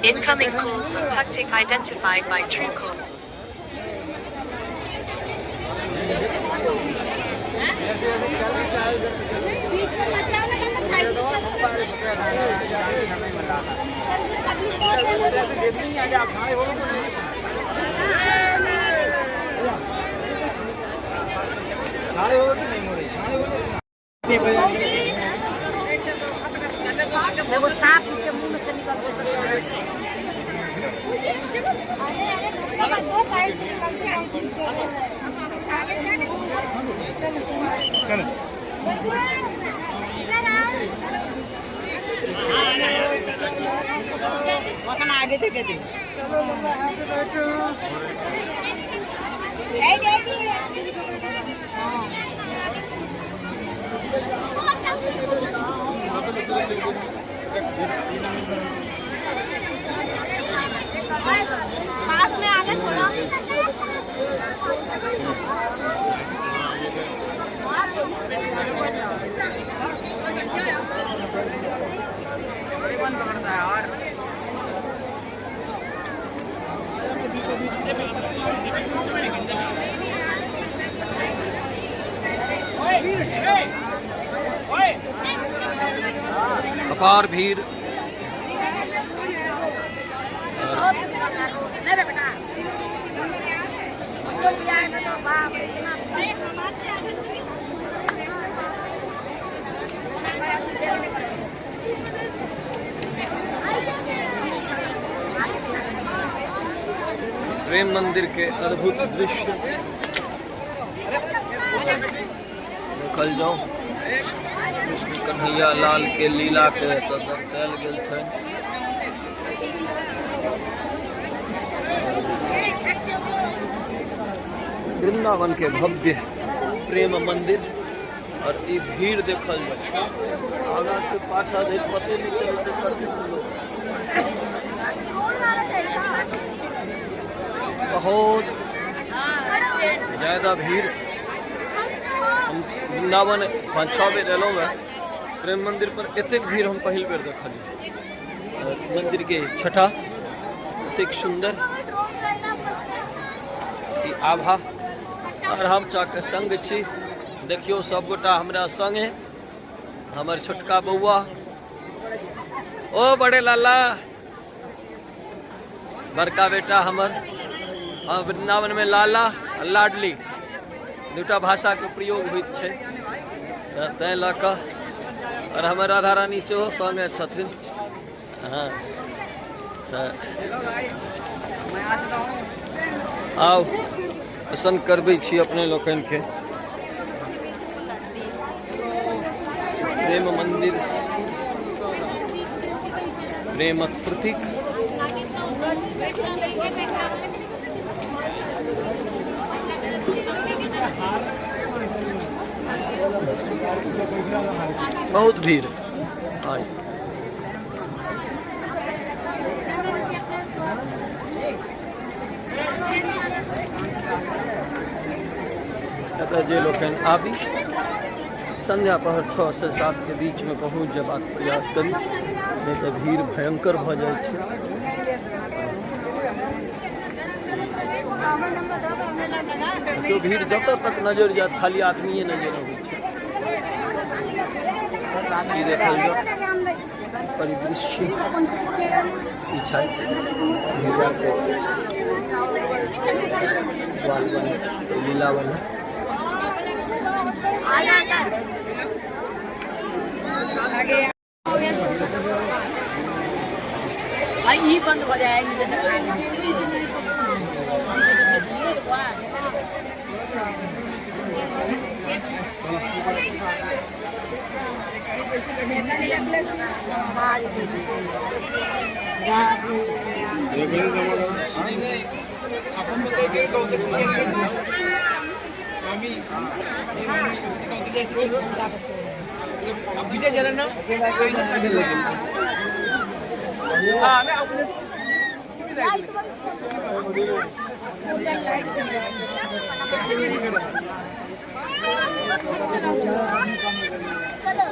Incoming call from Tuktik identified by Truecaller. वो सांप के मुंह से निकल दो साइड से निकलते हैं। चलो आगे देखे थे। पास में आगे थोड़ा अपार भीड़ प्रेम मंदिर के अद्भुत दृश्य देखल जाओ। कृष्ण कन्हैया लाल के लीला के दर्शायल गेल छनि। वृंदावन के भव्य प्रेम मंदिर और ये भीड़ देखल जाए। आगा से पाछा देख पते नहीं चलते करते लोग बहुत ज्यादा भीड़। हम वृंदावन 5-6 बेर एलौं है। प्रेम मंदिर पर एतेक भीड़ हम पहिल बेर देखलिए। मंदिर के छठा एतेक सुंदर ई आभा और हम चाके संग छी। देखियो सब गोटा हमरा संग है। हमर छोटका बउआ ओ बड़े लाला बड़का बेटा हमर वृंदावन में लाला लाडली दूटा भाषा के प्रयोग होइत छै। तैं लऽ कऽ और हमर राधा रानी सेहो संगे छथिन। हाँ आओ दर्शन करबै छी अपने लोकन के। प्रेम मंदिर प्रेमक प्रतीक। बहुत भीड़ आई। जे लोग आबी संध्या पहर 6 से 7 के बीच में पहुँच जबाक प्रयास करी, नहीं तो भीड़ भयंकर भ जाए। जो भीड़ जब तक नजर जाए खाली आदमी नजर आवे। देखल जाओ परिदृश्य लीला वाला ये बंद हो जाएगी। विजय जलन ना हाँ ना अपने चलो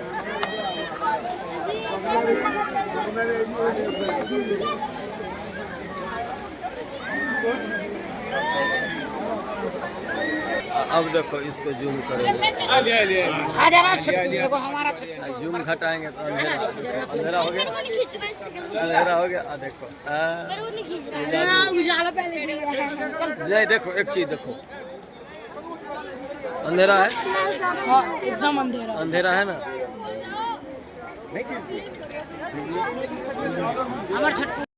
अब देखो इसको जूम करेंगे, आ जाना छोटू देखो हमारा छोटू जूम घटाएंगे तो अंधेरा अंधेरा हो गया, अंधेरा हो गया। देखो उजाला पहले से चल ये देखो एक चीज देखो, अंधेरा है, हां एकदम अंधेरा अंधेरा है ना। हमारा छोटू